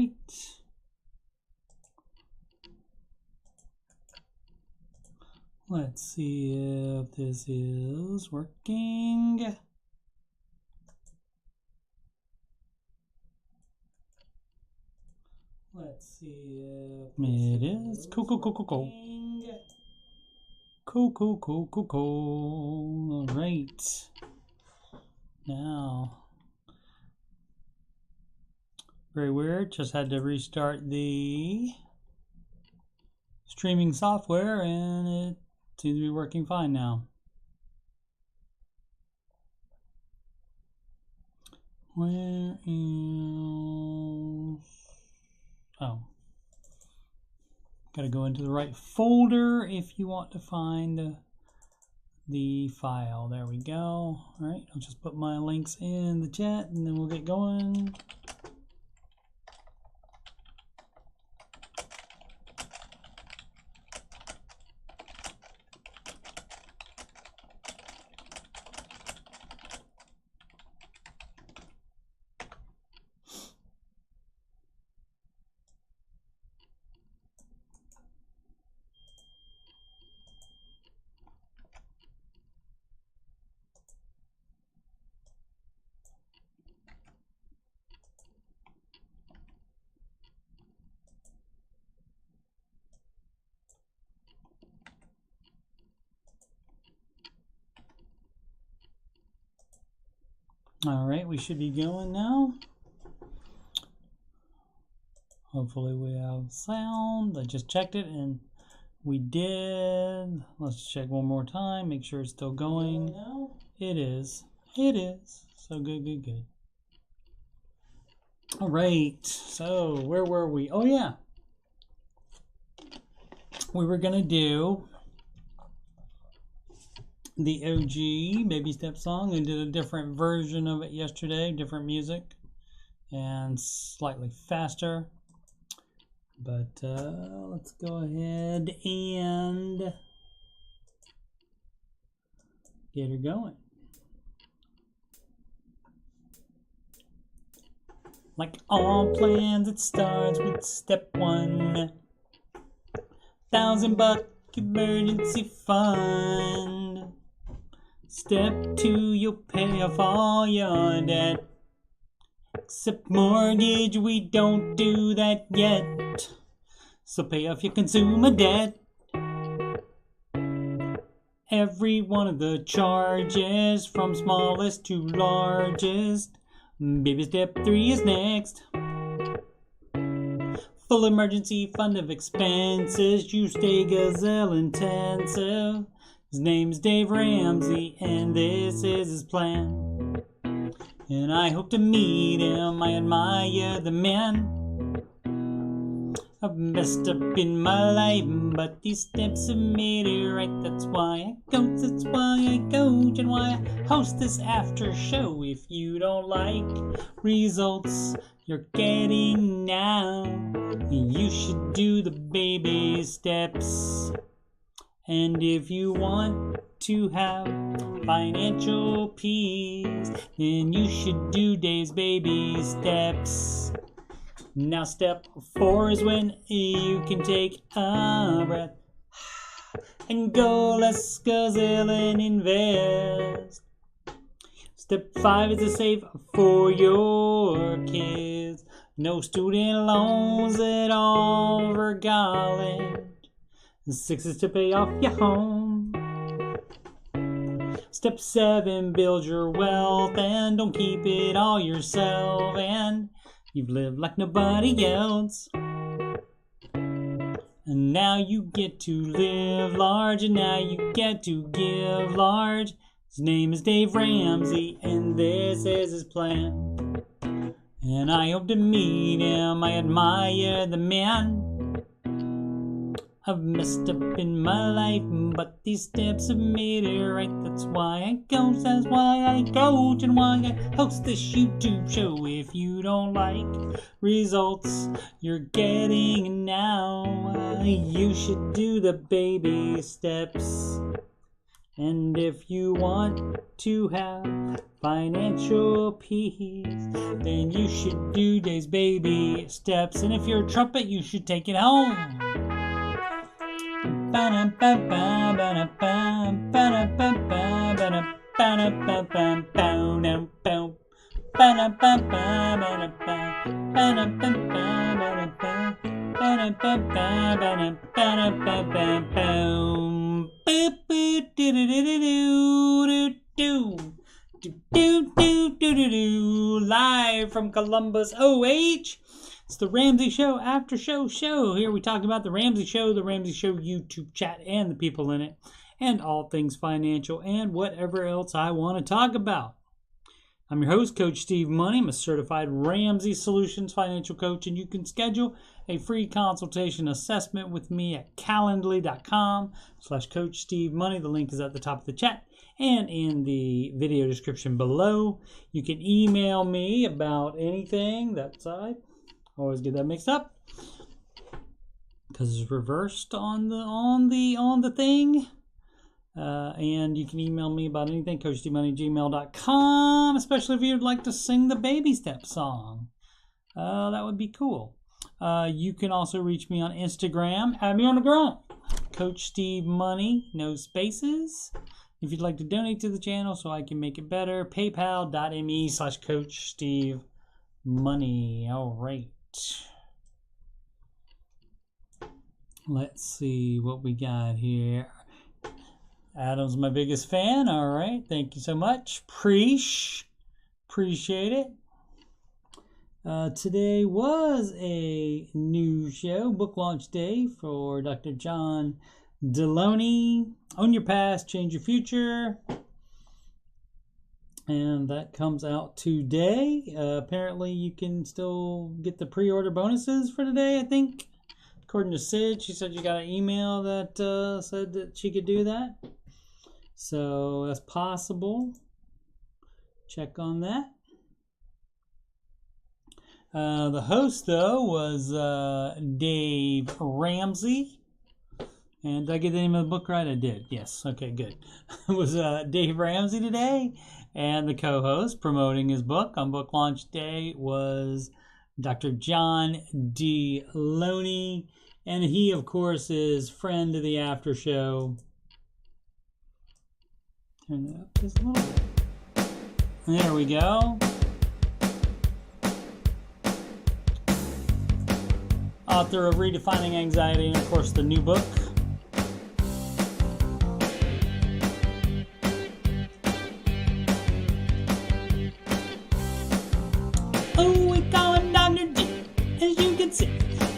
right. Let's see if this is working. Let's see if it is. Cool. All right. Now, very weird. Just had to restart the streaming software, and it seems to be working fine now. Where is... Oh. Gotta go into the right folder if you want to find the file. There we go. All right, I'll just put my links in the chat and then we'll get going. All right, we should be going now. Hopefully we have sound. I just checked it and we did. Let's check one more time, make sure it's still going. It is. It is. So good. All right, so where were we? Oh yeah. We were gonna do the OG Baby Step song. I did a different version of it yesterday, different music and slightly faster. But let's go ahead and get her going. Like all plans, it starts with step one. $1,000 emergency fund. Step two, you'll pay off all your debt. Except mortgage, we don't do that yet. So pay off your consumer debt. Every one of the charges, from smallest to largest. Baby step 3 is next. Full emergency fund of expenses. You stay gazelle intensive. His name's Dave Ramsey, and this is his plan. And I hope to meet him. I admire the man. I've messed up in my life, but these steps have made it right. That's why I coach, that's why I coach, and why I host this after show. If you don't like results you're getting now, you should do the baby steps. And if you want to have financial peace, then you should do Dave's baby steps. Now step 4 is when you can take a breath and go less gazelle and invest. Step 5 is to save for your kids. No student loans at all for college. 6 is to pay off your home. Step 7, build your wealth and don't keep it all yourself. And you've lived like nobody else. And now you get to live large, and now you get to give large. His name is Dave Ramsey, and this is his plan. And I hope to meet him. I admire the man. I've messed up in my life, but these steps have made it right. That's why I coach, that's why I coach, and why I host this YouTube show. If you don't like results you're getting now, you should do the baby steps. And if you want to have financial peace, then you should do Dave's baby steps. And if you're a trumpet, you should take it home. Live from Columbus, OH. It's the Ramsey Show Aftershow show. Here we talk about the Ramsey Show YouTube chat, and the people in it, and all things financial, and whatever else I want to talk about. I'm your host, Coach Steve Money. I'm a certified Ramsey Solutions financial coach, and you can schedule a free consultation assessment with me at calendly.com/Coach Steve Money. The link is at the top of the chat and in the video description below. You can email me about anything. That's I always get that mixed up because it's reversed on the thing. And you can email me about anything, CoachSteveMoney@gmail.com, especially if you'd like to sing the Baby Step song. That would be cool. You can also reach me on Instagram. Add me on the ground. Coach Steve Money, no spaces. If you'd like to donate to the channel so I can make it better, paypal.me/Coach Steve Money. All right. Let's see what we got here. Adam's my biggest fan. All right. Thank you so much. Appreciate it. Today was a new show, book launch day for Dr. John Deloney. Own Your Past, Change Your Future. And that comes out today. Apparently you can still get the pre-order bonuses for today, I think. According to Sid, she said you got an email that said that she could do that. So that's possible. Check on that. The host, though, was Dave Ramsey. And did I get the name of the book right? I did. Yes. Okay, good. It was Dave Ramsey today. And the co-host promoting his book on book launch day was Dr. John Deloney. And he, of course, is friend of the after show. Turn it up just a little bit. There we go. Author of Redefining Anxiety, and of course the new book. Oh, we call him Dr. D, as you can see.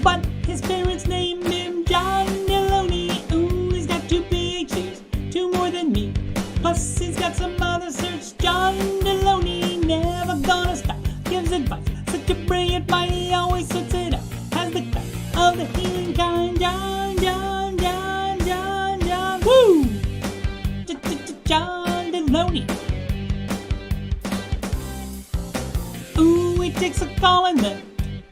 But his parents named him John Deloney. Ooh, he's got 2 PhDs, 2 more than me. Plus he's got some other certs. John Deloney, never gonna stop, gives advice. Such a brilliant mind, he always sets it up. Has the kind of the healing kind. John, woo! John Deloney. Ooh, he takes a call and then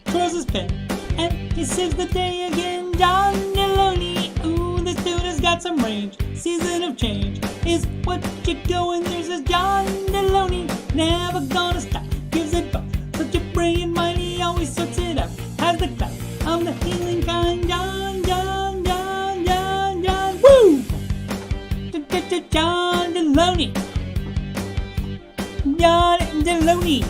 twirls his pen, and he saves the day again. John Deloney. Ooh, this dude has got some range. Season of change is what you're going through, says John Deloney. Never gonna stop, gives advice. Such a brilliant mind, he always sorts it out. Has the clout of the healing kind. John, woo! John Deloney. John Deloney.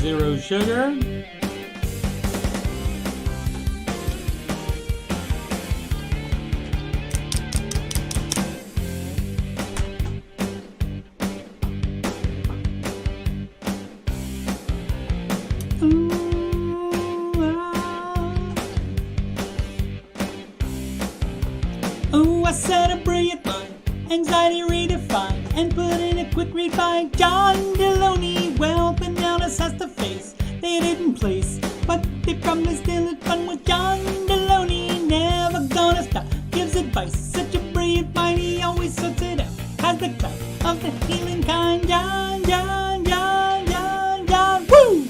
Zero sugar. Ooh, I said a brilliant mind, anxiety redefined, and put in a quick read by John Deloney. Wealth and illness has to face, they didn't place, but they promised still had fun with John Deloney. Never gonna stop, gives advice, such a brilliant mind, he of the healing kind. John, John, John, John, John, woo!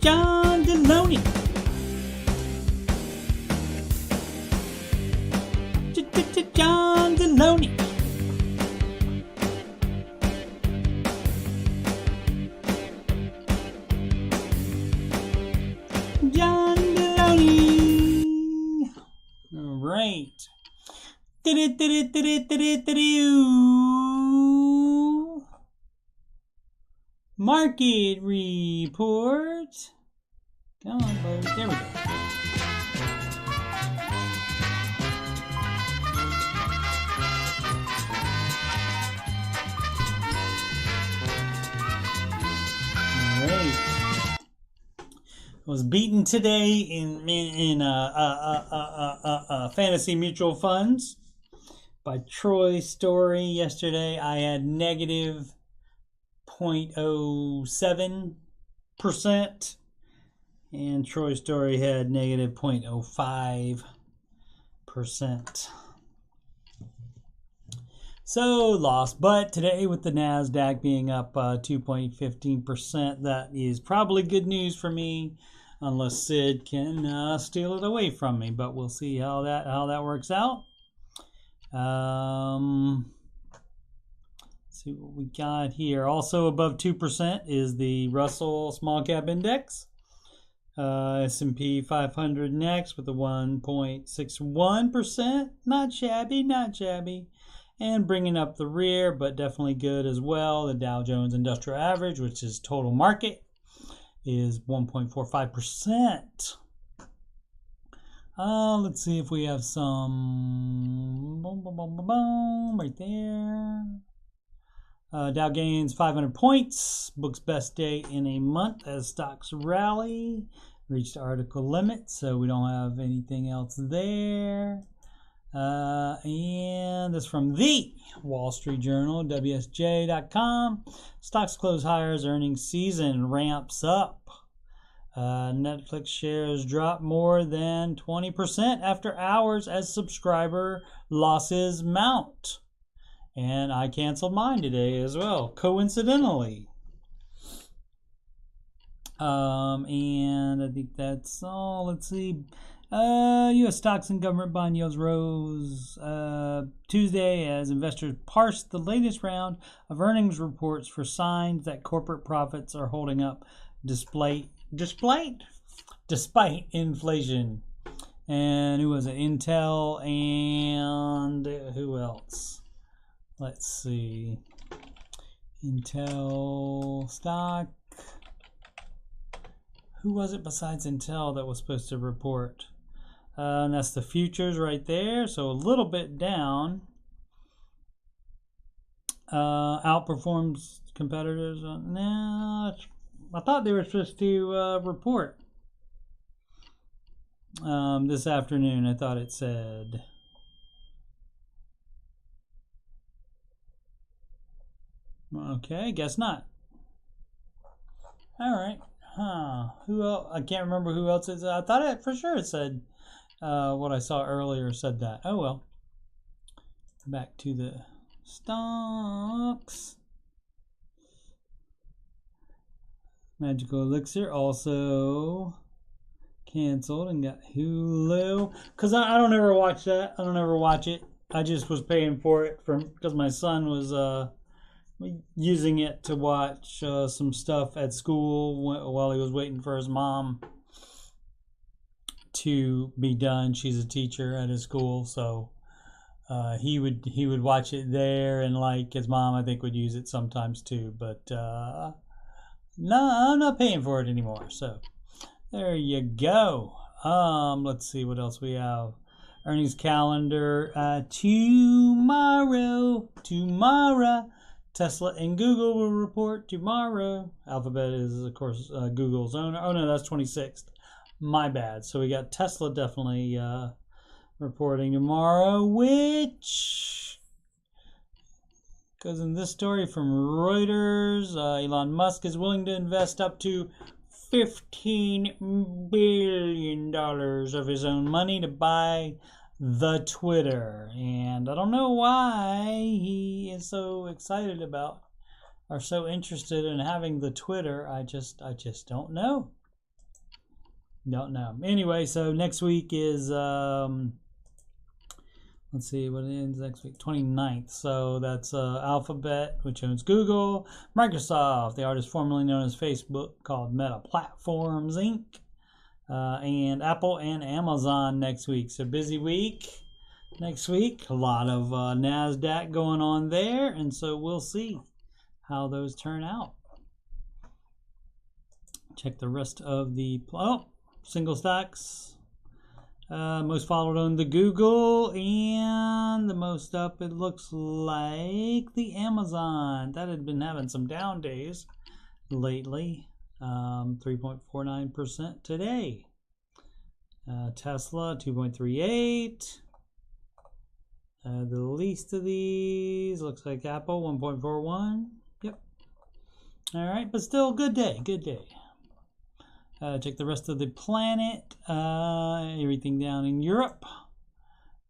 John Deloney. John Deloney. John Deloney. All right. Market report. Come on, buddy. There we go. Was beaten today in fantasy mutual funds by Troy Story. Yesterday I had negative 0.07% and Troy Story had negative 0.05%. So lost, but today with the NASDAQ being up 2.15%, that is probably good news for me, unless Sid can steal it away from me. But we'll see how that works out. Let's see what we got here. Also above 2% is the Russell Small Cap Index. S&P 500 next with a 1.61%. Not shabby, not shabby. And bringing up the rear, but definitely good as well. The Dow Jones Industrial Average, which is total market, is 1.45%. Let's see if we have some right there. Dow gains 500 points. Books best day in a month as stocks rally. Reached article limit, so we don't have anything else there. And this from the Wall Street Journal, WSJ.com. Stocks close higher as earnings season ramps up. Netflix shares drop more than 20% after hours as subscriber losses mount. And I canceled mine today as well, coincidentally. And I think that's all. Let's see. U.S. stocks and government bond yields rose Tuesday as investors parsed the latest round of earnings reports for signs that corporate profits are holding up despite inflation. And who was it? Intel and who else? Let's see. Intel stock. Who was it besides Intel that was supposed to report? And that's the futures right there. So a little bit down. Outperforms competitors. Nah, I thought they were supposed to report this afternoon. I thought it said. Okay, guess not. All right. Who else? I can't remember who else is. I thought it for sure it said what I saw earlier said that. Oh well. Back to the stocks. Magical Elixir also canceled and got Hulu. Because I don't ever watch that. I don't ever watch it. I just was paying for it because my son was using it to watch some stuff at school while he was waiting for his mom to be done. She's a teacher at his school, so he would watch it there, and like his mom I think would use it sometimes too, but no, I'm not paying for it anymore. So there you go. Let's see what else we have. Earnings calendar tomorrow. Tesla and Google will report tomorrow. Alphabet is, of course, Google's owner. Oh, no, that's 26th. My bad. So we got Tesla definitely reporting tomorrow, which goes in this story from Reuters. Elon Musk is willing to invest up to $15 billion of his own money to buy the Twitter. And I don't know why he is so excited about or so interested in having the Twitter. I just don't know. Don't know. Anyway, so next week is let's see what it is next week, 29th. So that's Alphabet, which owns Google, Microsoft, the artist formerly known as Facebook, called Meta Platforms Inc., and Apple and Amazon next week. So busy week next week. A lot of NASDAQ going on there, and so we'll see how those turn out. Check the rest of the single stocks. Most followed on the Google, and the most up, it looks like the Amazon. That had been having some down days lately. 3.49% today. Tesla 2.38. The least of these looks like Apple 1.41. Yep. All right, but still good day. Good day. Check the rest of the planet. Everything down in Europe.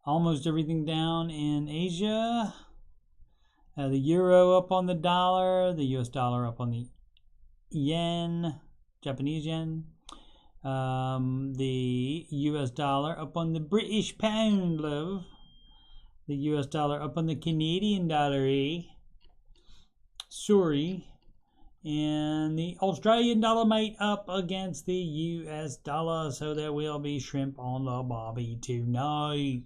Almost everything down in Asia. The euro up on the dollar. The US dollar up on the yen. Japanese yen. The US dollar up on the British pound, love. The US dollar up on the Canadian dollar. Sorry. And the Australian dollar mate up against the US dollar, so there will be shrimp on the barbie tonight.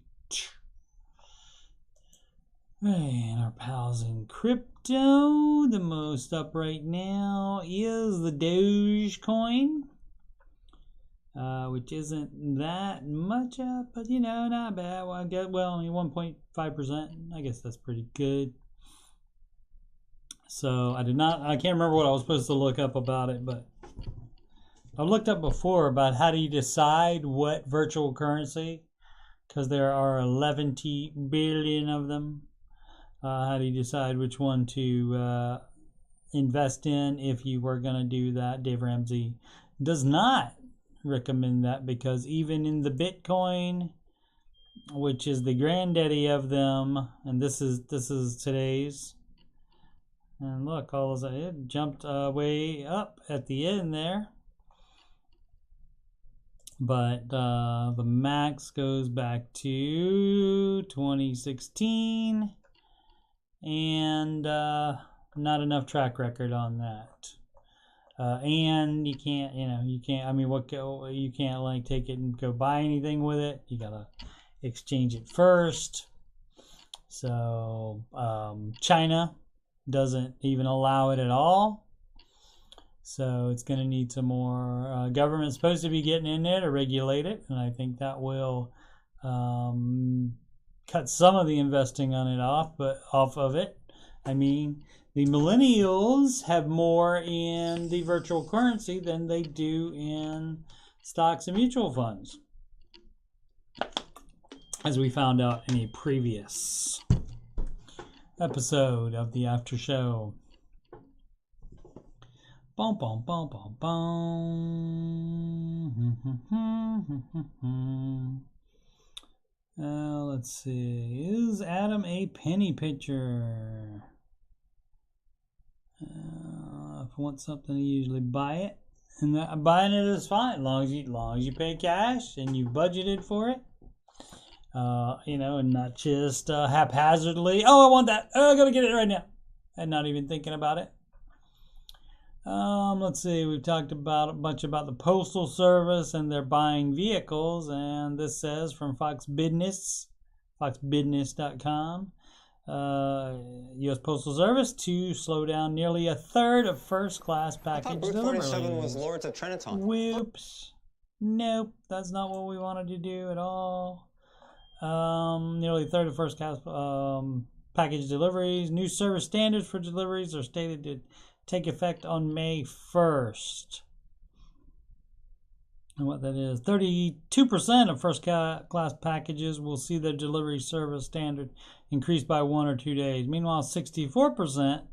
And our pals in crypto, the most up right now is the Dogecoin, which isn't that much up, but you know, not bad. Well, only 1.5%. I guess that's pretty good. So I can't remember what I was supposed to look up about it, but I looked up before about how do you decide what virtual currency, because there are 11 billion of them. How do you decide which one to invest in if you were going to do that? Dave Ramsey does not recommend that, because even in the Bitcoin, which is the granddaddy of them, and this is today's. And look, all of a sudden it jumped way up at the end there. But the max goes back to 2016. And not enough track record on that. And you can't, you can't like take it and go buy anything with it. You gotta exchange it first. So China doesn't even allow it at all. So it's going to need some more. Government's supposed to be getting in there to regulate it, and I think that will cut some of the investing on it off of it. I mean, the millennials have more in the virtual currency than they do in stocks and mutual funds, as we found out in a previous episode of the Aftershow. Bum, bum, bum, bum, bum. Let's see. Is Adam a penny pitcher? If I want something, I usually buy it. And buying it is fine, as long as you pay cash and you budgeted for it. And not just haphazardly. Oh, I want that. Oh, I gotta get it right now, and not even thinking about it. Let's see. We've talked about a bunch about the Postal Service and they're buying vehicles, and this says from Fox Business, foxbusiness.com, U.S. Postal Service to slow down nearly a third of first-class package deliveries. 47 was lowered to Triniton. Whoops. Nope, that's not what we wanted to do at all. Nearly a third of first-class package deliveries. New service standards for deliveries are stated to take effect on May 1st. And what that is, 32% of first-class packages will see their delivery service standard increased by 1 or 2 days. Meanwhile, 64%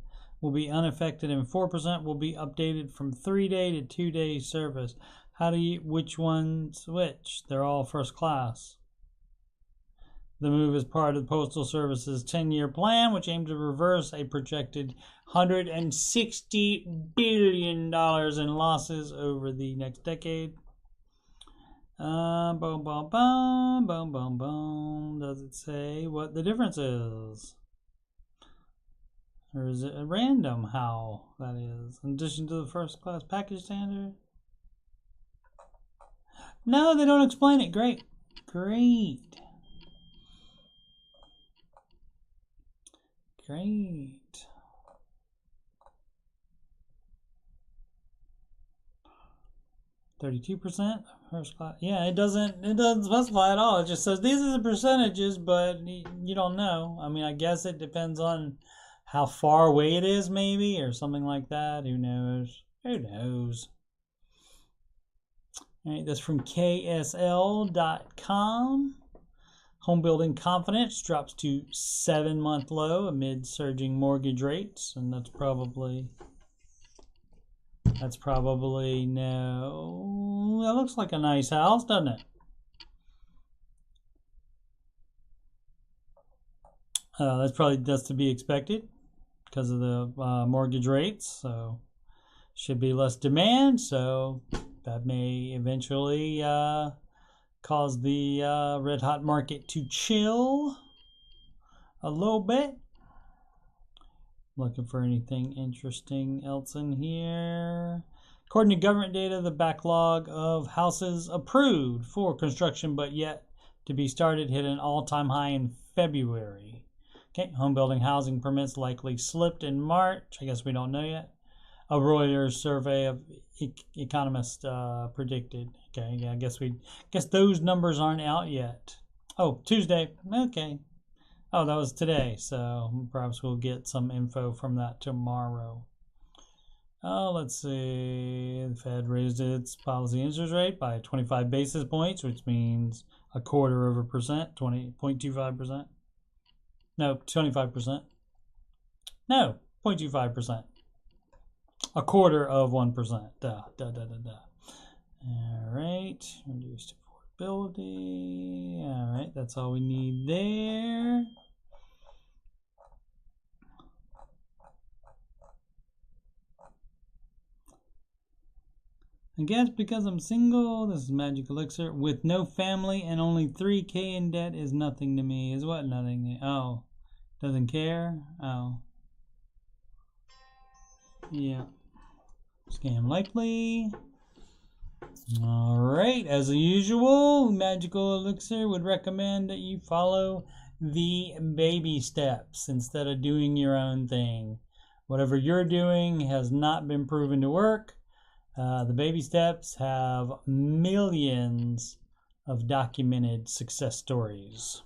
will be unaffected and 4% will be updated from 3-day to 2-day service. Which one's which? They're all first class. The move is part of the Postal Service's 10-year plan, which aimed to reverse a projected $160 billion in losses over the next decade. Boom, boom, boom, boom, boom, boom. Does it say what the difference is? Or is it a random how that is? In addition to the first class package standard? No, they don't explain it. Great. Great. Great. $32% first class. Yeah, it doesn't specify at all. It just says these are the percentages, but you don't know. I mean, I guess it depends on how far away it is, maybe, or something like that. Who knows? Who knows? All right, that's from KSL.com. Home building confidence drops to 7-month low amid surging mortgage rates, and that's probably no. That looks like a nice house, doesn't it? That's to be expected because of the mortgage rates. So should be less demand. So that may eventually cause the red hot market to chill a little bit. Looking for anything interesting else in here. According to government data, the backlog of houses approved for construction but yet to be started hit an all-time high in February. Okay, home building housing permits likely slipped in March. I guess we don't know yet. A Reuters survey of economists predicted. Okay, yeah, I guess those numbers aren't out yet. Oh, Tuesday. Okay. Oh, that was today, so perhaps we'll get some info from that tomorrow. Oh, let's see. The Fed raised its policy interest rate by 25 basis points, which means 0.25%, 20.25%. No, 25%. No, 0.25%. 1/4%. Duh. All right. Reduced affordability. All right. That's all we need there. I guess because I'm single, this is Magic Elixir, with no family and only $3K in debt is nothing to me. Is what nothing? Oh, doesn't care? Oh. Yeah. Scam likely. Alright, as usual, Magical Elixir would recommend that you follow the baby steps instead of doing your own thing. Whatever you're doing has not been proven to work. The baby steps have millions of documented success stories.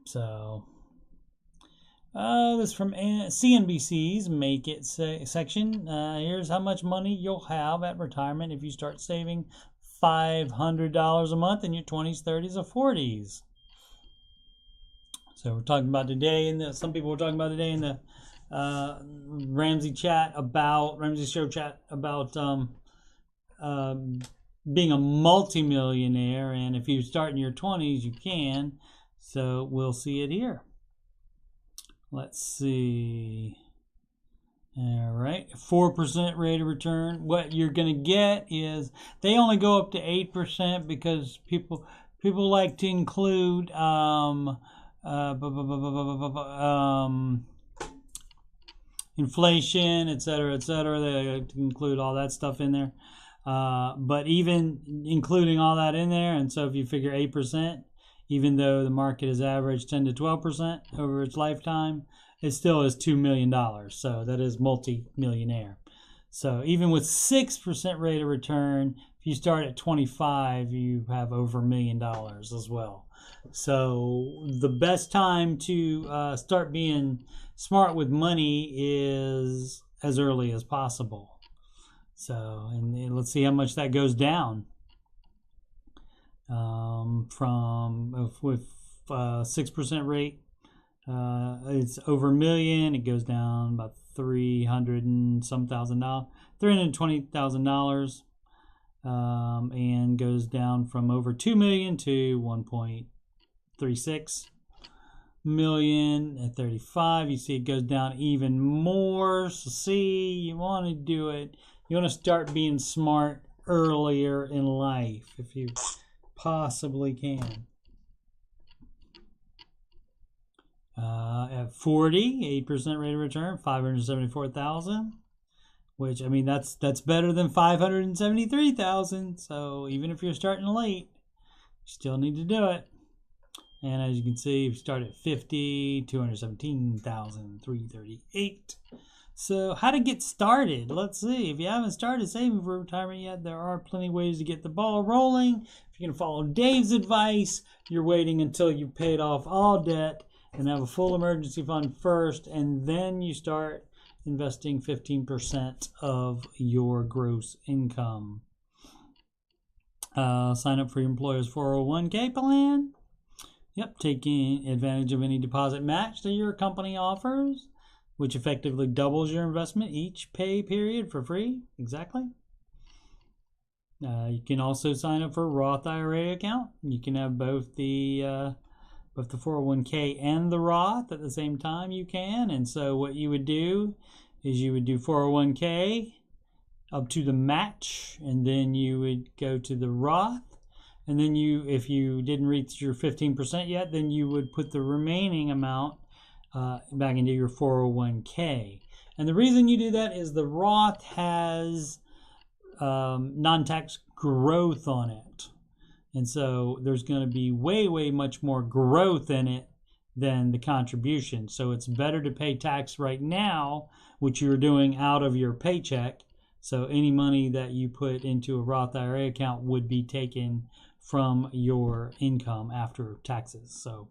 So, this is from CNBC's Make It section. Here's how much money you'll have at retirement if you start saving $500 a month in your 20s, 30s, or 40s. So we're talking about today, and some people were talking about today in the Ramsey show chat about being a multimillionaire, and if you start in your 20s, you can. So we'll see it here. Let's see. All right, 4% rate of return. What you're going to get is they only go up to 8% because people like to include inflation, etc., etc. They like to include all that stuff in there. But even including all that in there, and so if you figure 8%, even though the market has averaged 10 to 12% over its lifetime, it still is $2 million. So that is multi-millionaire. So even with 6% rate of return, if you start at 25, you have over $1 million as well. So the best time to start being smart with money is as early as possible. So, and let's see how much that goes down. With 6% rate, it's over $1 million. It goes down about $320,000, and goes down from over $2 million to 1.5 36 million. At 35, you see it goes down even more. So see, you want to do it. You want to start being smart earlier in life if you possibly can. At 40, 8% rate of return, 574,000. Which, I mean, that's better than 573,000. So even if you're starting late, you still need to do it. And as you can see, if you start at 50, 217,338. So how to get started? Let's see. If you haven't started saving for retirement yet, there are plenty of ways to get the ball rolling. If you're going to follow Dave's advice, you're waiting until you've paid off all debt and have a full emergency fund first, and then you start investing 15% of your gross income. Sign up for your employer's 401k plan. Yep, taking advantage of any deposit match that your company offers, which effectively doubles your investment each pay period for free. Exactly. You can also sign up for a Roth IRA account. You can have both the 401k and the Roth at the same time. You can, and so what you would do is you would do 401k up to the match, and then you would go to the Roth. And then if you didn't reach your 15% yet, then you would put the remaining amount back into your 401k. And the reason you do that is the Roth has non-tax growth on it. And so there's going to be way, way much more growth in it than the contribution. So it's better to pay tax right now, which you're doing out of your paycheck. So any money that you put into a Roth IRA account would be taken from your income after taxes. So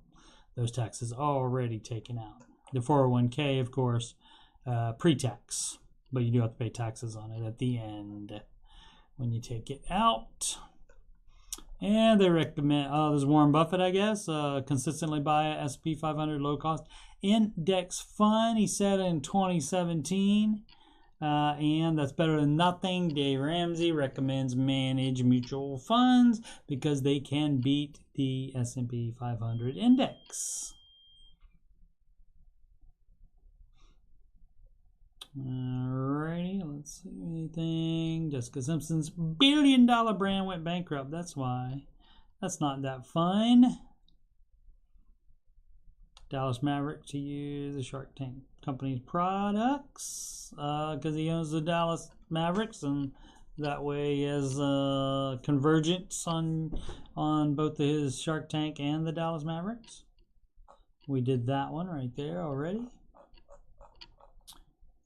those taxes are already taken out. The 401k, of course, pre-tax, but you do have to pay taxes on it at the end when you take it out. And they recommend, there's Warren Buffett, I guess, consistently buy a S&P 500 low-cost index fund, he said in 2017. And that's better than nothing. Dave Ramsey recommends manage mutual funds because they can beat the S&P 500 index. Alrighty, let's see anything. Jessica Simpson's billion-dollar brand went bankrupt. That's why. That's not that fun. Dallas Maverick to use the Shark Tank company's products because he owns the Dallas Mavericks, and that way he has convergence on both his Shark Tank and the Dallas Mavericks. We did that one right there already.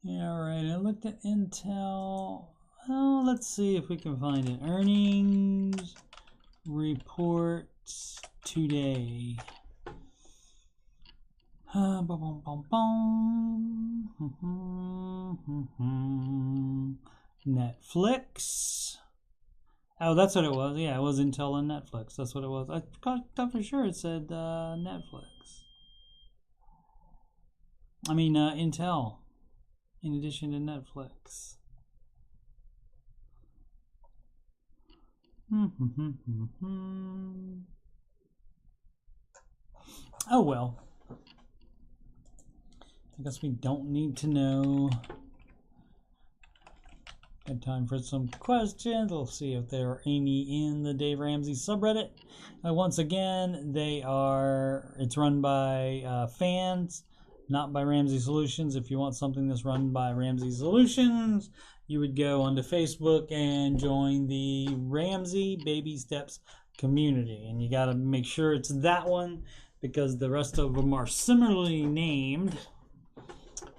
Yeah, all right. I looked at Intel. Oh, let's see if we can find it. Earnings reports today. Netflix. Oh, that's what it was. Yeah, it was Intel and Netflix. That's what it was. I thought for sure it said Netflix. I mean, Intel, in addition to Netflix. Oh, well. I guess we don't need to know. Got time for some questions. We'll see if there are any in the Dave Ramsey subreddit. Once again, it's run by fans, not by Ramsey Solutions. If you want something that's run by Ramsey Solutions, you would go onto Facebook and join the Ramsey Baby Steps community. And you got to make sure it's that one because the rest of them are similarly named.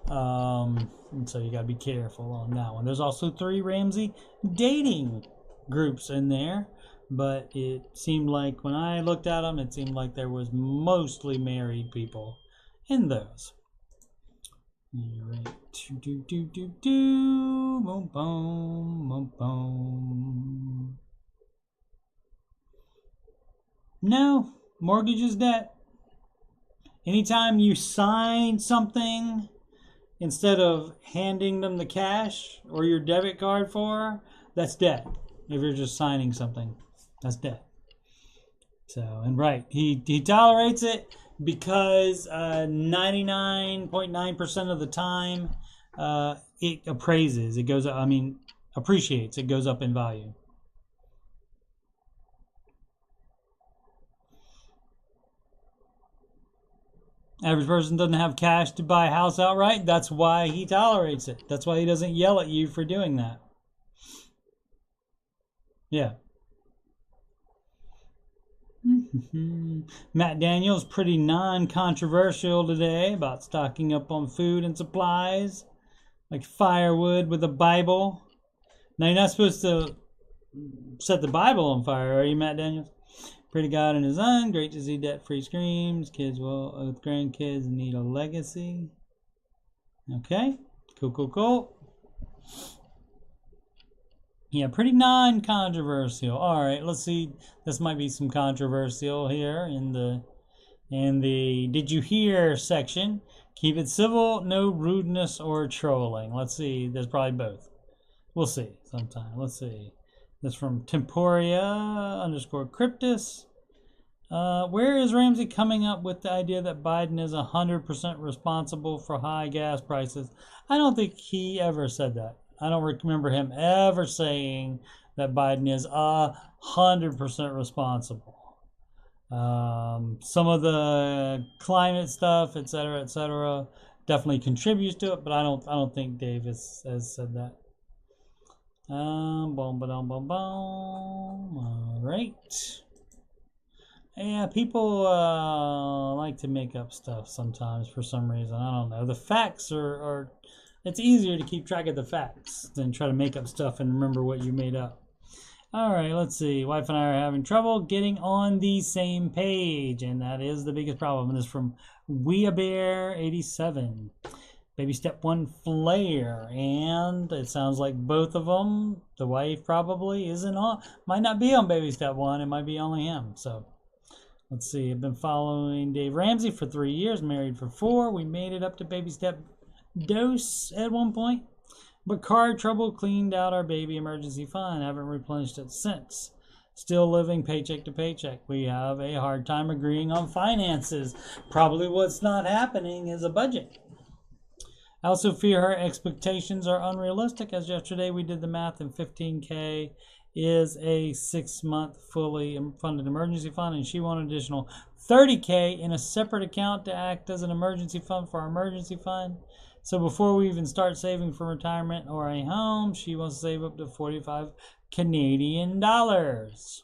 And so you got to be careful on that one. There's also 3 Ramsey dating groups in there, but it seemed like when I looked at them, it seemed like there was mostly married people in those. All right. Boom, boom, boom, boom. No, mortgage is debt. Anytime you sign something, instead of handing them the cash or your debit card for, that's debt. If you're just signing something, that's debt. So, and right, he tolerates it because 99.9% of the time it appraises. It goes up, appreciates. It goes up in value. Average person doesn't have cash to buy a house outright. That's why he tolerates it. That's why he doesn't yell at you for doing that. Yeah. Matt Daniels, pretty non-controversial today about stocking up on food and supplies, like firewood with a Bible. Now, you're not supposed to set the Bible on fire, are you, Matt Daniels? Pray to God and His Son. Great to see debt-free screams. Kids with grandkids need a legacy. Okay. Cool. Yeah, pretty non-controversial. All right, let's see. This might be some controversial here in the Did You Hear section. Keep it civil, no rudeness or trolling. Let's see. There's probably both. We'll see sometime. Let's see. This from Temporia_Cryptus. Where is Ramsey coming up with the idea that Biden is 100% responsible for high gas prices? I don't think he ever said that. I don't remember him ever saying that Biden is 100% responsible. Some of the climate stuff, etc., definitely contributes to it, but I don't think Dave has said that. All right. Yeah, people like to make up stuff sometimes for some reason. I don't know. The facts are it's easier to keep track of the facts than try to make up stuff and remember what you made up. All right, let's see. Wife and I are having trouble getting on the same page, and that is the biggest problem. And this is from WeaBear87. Baby step 1 flare, and it sounds like both of them, the wife probably might not be on baby step 1. It might be only him. So let's see. I've been following Dave Ramsey for 3 years, married for 4. We made it up to baby step dose at one point, but car trouble cleaned out our baby emergency fund. Haven't replenished it since. Still living paycheck to paycheck. We have a hard time agreeing on finances. Probably what's not happening is a budget. I also fear her expectations are unrealistic, as yesterday we did the math, and $15K is a 6-month fully funded emergency fund, and she wanted additional $30K in a separate account to act as an emergency fund for our emergency fund. So before we even start saving for retirement or a home, she wants to save up to 45 Canadian dollars,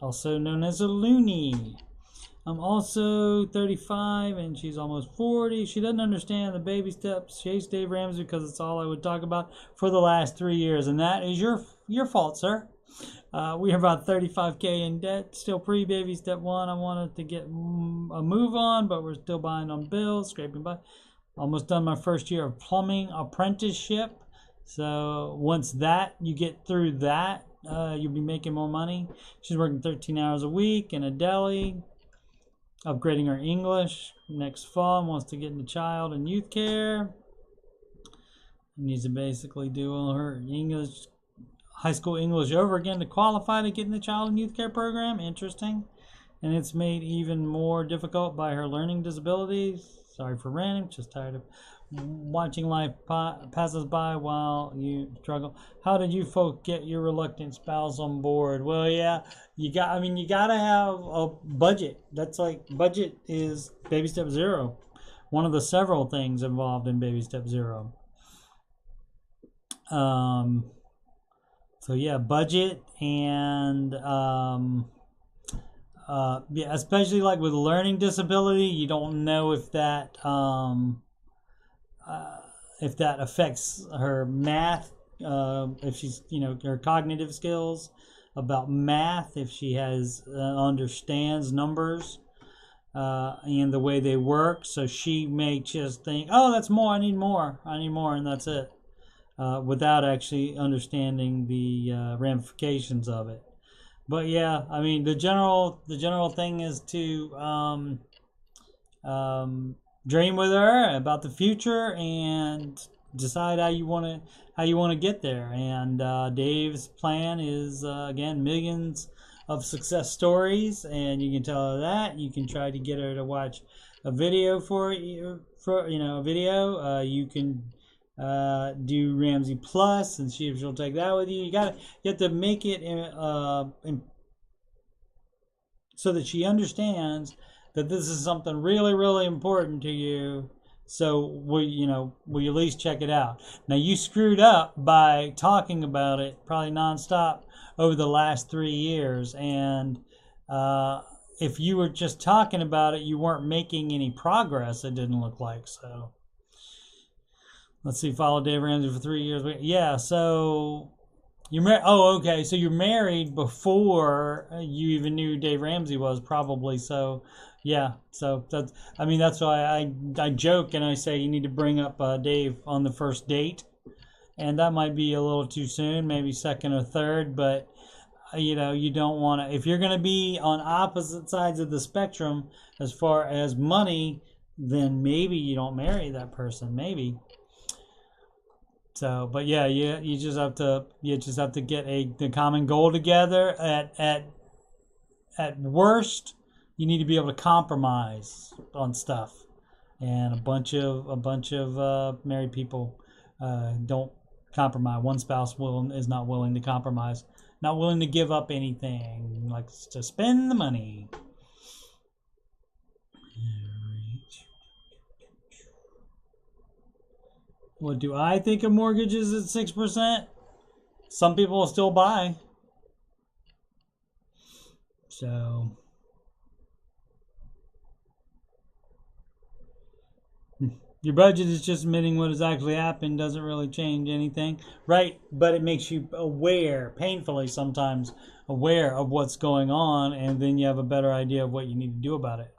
also known as a loonie. I'm also 35 and she's almost 40. She doesn't understand the baby steps. She hates Dave Ramsey because it's all I would talk about for the last 3 years, and that is your fault, sir. We are about 35K in debt, still pre-baby step 1. I wanted to get a move on, but we're still behind on bills, scraping by. Almost done my first year of plumbing apprenticeship. So once you get through that, you'll be making more money. She's working 13 hours a week in a deli, upgrading her English next fall, and wants to get into child and youth care. Needs to basically do all her English, high school English over again to qualify to get in the child and youth care program. Interesting. And it's made even more difficult by her learning disabilities. Sorry for ranting, just tired of watching life passes by while you struggle. How did you folk get your reluctant spouse on board? Well, yeah, you gotta have a budget. That's like, budget is baby step 0. One of the several things involved in baby step 0. So yeah, budget and yeah, especially like with learning disability, you don't know if that affects her math, if she's, her cognitive skills about math, if she has understands numbers and the way they work. So she may just think, oh, that's more, I need more, and that's it, without actually understanding the ramifications of it. But yeah, the general thing is to dream with her about the future and decide how you want to get there. And Dave's plan is again millions of success stories, and you can tell her that. You can try to get her to watch a video for you, a video. You can do Ramsey Plus and see if she'll take that with you. You have to make it so that she understands that this is something really, really important to you. So will you at least check it out? Now, you screwed up by talking about it probably nonstop over the last 3 years, and if you were just talking about it, you weren't making any progress. It didn't look like. So let's see. Follow Dave Ramsey for 3 years. Yeah. So you're married. Oh, okay. So you're married before you even knew who Dave Ramsey was, probably. So. Yeah, so that's why I joke and I say you need to bring up Dave on the first date, and that might be a little too soon, maybe second or third, but you don't want to, if you're going to be on opposite sides of the spectrum as far as money, then maybe you don't marry that person, maybe. So, but yeah, you just have to get the common goal together. At worst, you need to be able to compromise on stuff, and a bunch of married people don't compromise. One spouse is not willing to compromise, not willing to give up anything, likes to spend the money. What do I think of mortgages at 6%? Some people will still buy. So. Your budget is just admitting what has actually happened, doesn't really change anything. Right, but it makes you aware, painfully sometimes, aware of what's going on, and then you have a better idea of what you need to do about it.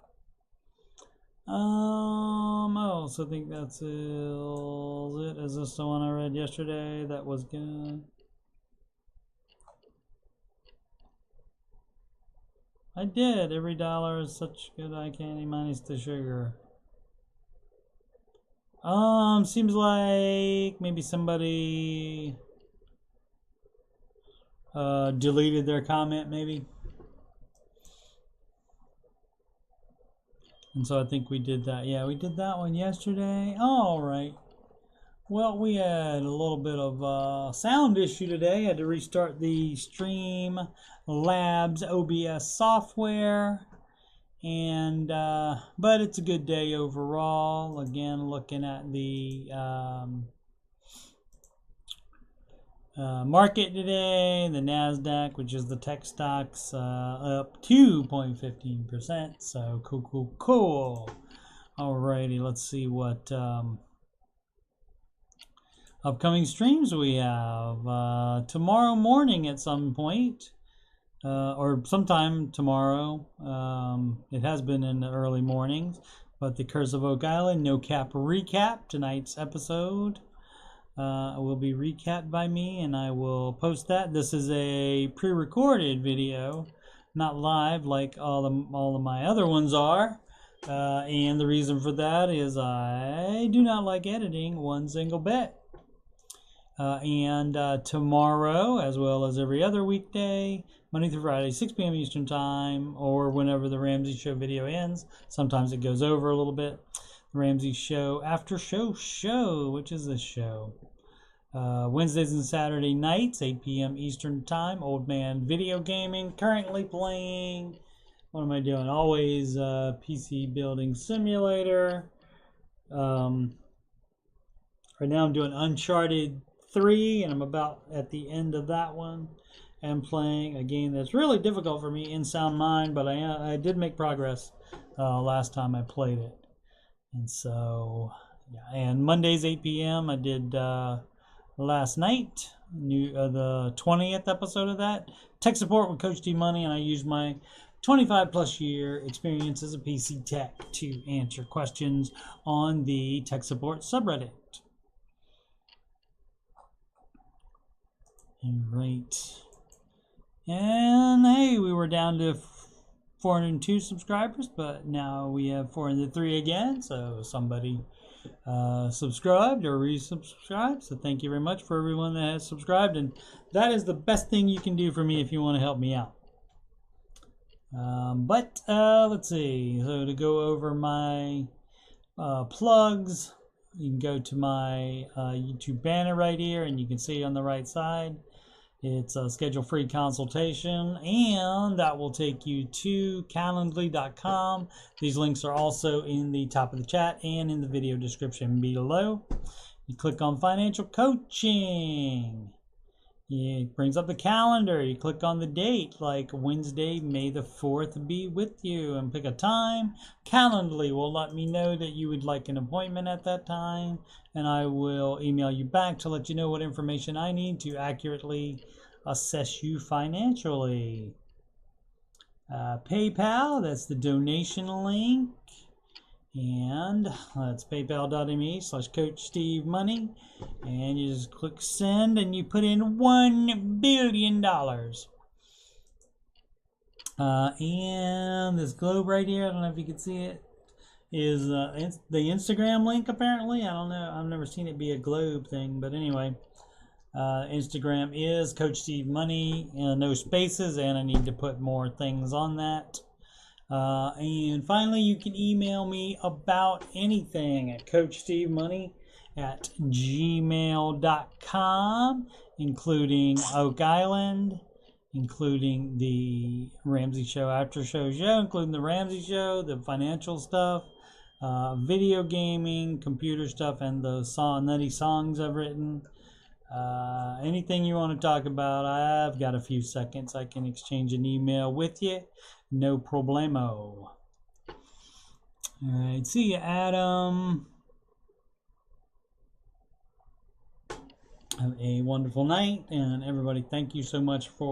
I also think that's it. Is this the one I read yesterday? That was good. I did. Every dollar is such good eye candy minus the sugar. Seems like maybe somebody deleted their comment, maybe. And so I think we did that. Yeah, we did that one yesterday. All right. Well, we had a little bit of a sound issue today. I had to restart the Stream Labs OBS software. And but it's a good day overall. Again, looking at the market today, the NASDAQ, which is the tech stocks, up 2.15%. So cool. Alrighty, let's see what upcoming streams we have. Tomorrow morning at some point. Or sometime tomorrow. It has been in the early mornings, but the Curse of Oak Island No Cap recap, tonight's episode will be recapped by me, and I will post that. This is a pre-recorded video, not live like all of my other ones are, and the reason for that is I do not like editing one single bit. And tomorrow, as well as every other weekday, Monday through Friday, 6 p.m. Eastern Time, or whenever the Ramsey Show video ends. Sometimes it goes over a little bit. The Ramsey Show Aftershow, which is this show. Wednesdays and Saturday nights, 8 p.m. Eastern Time. Old Man Video Gaming. Currently playing, what am I doing? Always PC Building Simulator. Right now I'm doing Uncharted 3, and I'm about at the end of that one. And playing a game that's really difficult for me in Sound Mind, but I did make progress last time I played it. And so, yeah. And Mondays 8 p.m. I did last night, the 20th episode of that, Tech Support with Coach D Money, and I used my 25 plus year experience as a PC tech to answer questions on the Tech Support subreddit. All right. And hey, we were down to 402 subscribers, but now we have 403 again. So somebody subscribed or resubscribed. So thank you very much for everyone that has subscribed. And that is the best thing you can do for me if you want to help me out. Let's see. So to go over my plugs, you can go to my YouTube banner right here, and you can see on the right side it's a schedule free consultation, and that will take you to calendly.com. These links are also in the top of the chat and in the video description below. You click on financial coaching. It brings up the calendar. You click on the date, like Wednesday, May the 4th be with you, and pick a time. Calendly will let me know that you would like an appointment at that time, and I will email you back to let you know what information I need to accurately assess you financially. PayPal, that's the donation link. And that's paypal.me/CoachSteveMoney, and you just click send, and you put in $1 billion. And this globe right here, I don't know if you can see it, is the Instagram link apparently. I don't know, I've never seen it be a globe thing, but anyway, Instagram is Coach Steve Money, no spaces, and I need to put more things on that. And finally, you can email me about anything at CoachSteveMoney@gmail.com, including Oak Island, including the Ramsey Show Aftershow show, including the Ramsey Show, the financial stuff, video gaming, computer stuff, and the nutty songs I've written. Anything you want to talk about, I've got a few seconds. I can exchange an email with you. No problemo. Alright, see you, Adam. Have a wonderful night, and everybody, thank you so much for